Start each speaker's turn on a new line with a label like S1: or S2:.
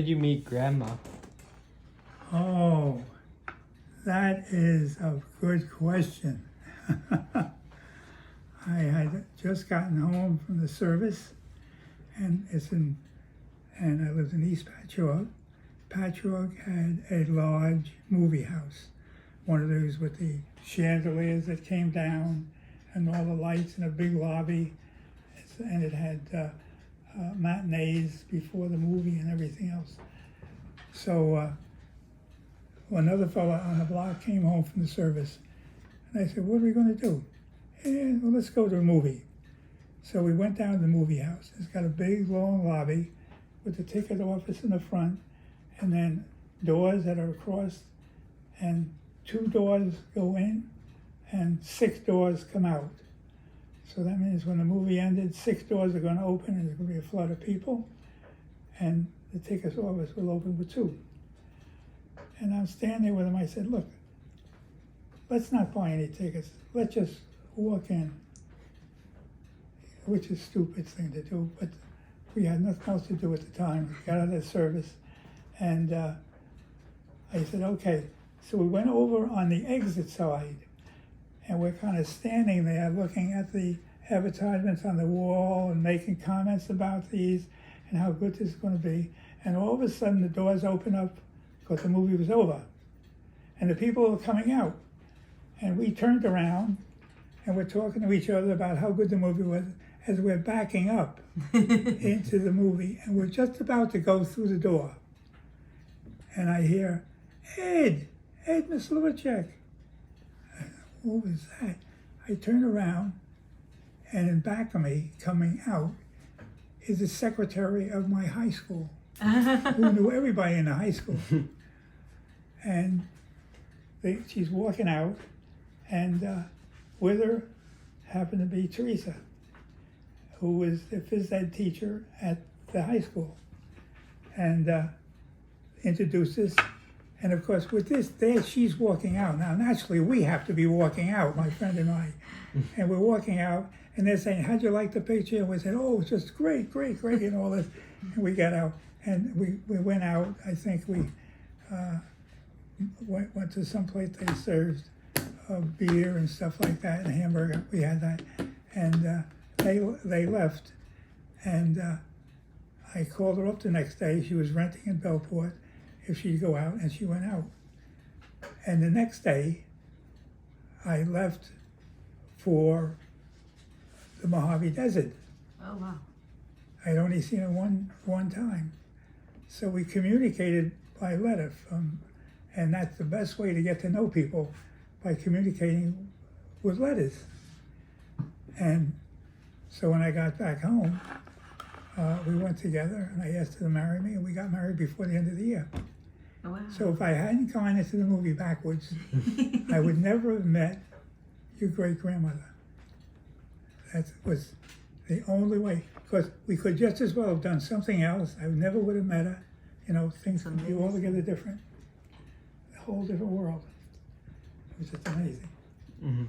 S1: Did you meet Grandma?
S2: Oh, that is a good question. I had just gotten home from the service, and I lived in East Patchogue. Patchogue had a large movie house, one of those with the chandeliers that came down, and all the lights in a big lobby, and it had matinees before the movie and everything else. So another fellow on the block came home from the service, and I said, "What are we going to do?" "Eh, well, let's go to a movie." So we went down to the movie house. It's got a big, long lobby with the ticket office in the front, and then doors that are across, and 2 doors go in, and 6 doors come out. So that means when the movie ended, 6 doors are going to open, and there's going to be a flood of people, and the ticket office will open with 2. And I'm standing there with him. I said, "Look, let's not buy any tickets. Let's just walk in," which is a stupid thing to do, but we had nothing else to do at the time. We got out of the service, and I said, "Okay." So we went over on the exit side, and we're kind of standing there looking at the advertisements on the wall and making comments about these and how good this is going to be. And all of a sudden the doors open up because the movie was over, and the people were coming out. And we turned around and we're talking to each other about how good the movie was as we're backing up into the movie, and we're just about to go through the door. And I hear, Ed Mislivacek." What was that? I turn around, and in back of me, coming out, is the secretary of my high school, who knew everybody in the high school. And she's walking out, and with her happened to be Teresa, who was the phys ed teacher at the high school, and introduced us. And of course, with this, there she's walking out. Now, naturally, we have to be walking out, my friend and I. And we're walking out, and they're saying, "How'd you like the picture?" And we said, "Oh, it's just great, great, great," and all this. And we got out, and we went out. I think we went to some place they served beer and stuff like that, and hamburger. We had that. And they left. And I called her up the next day. She was renting in Bellport if she'd go out, and she went out. And the next day, I left for the Mojave Desert.
S3: Oh, wow.
S2: I'd only seen her one time. So we communicated by letter and that's the best way to get to know people, by communicating with letters. And so when I got back home, we went together, and I asked her to marry me, and we got married before the end of the year.
S3: Oh, wow.
S2: So if I hadn't gone into the movie backwards, I would never have met your great-grandmother. That was the only way, because we could just as well have done something else. I never would have met her. You know, things would be altogether different. A whole different world. It was just amazing.
S1: Mm-hmm.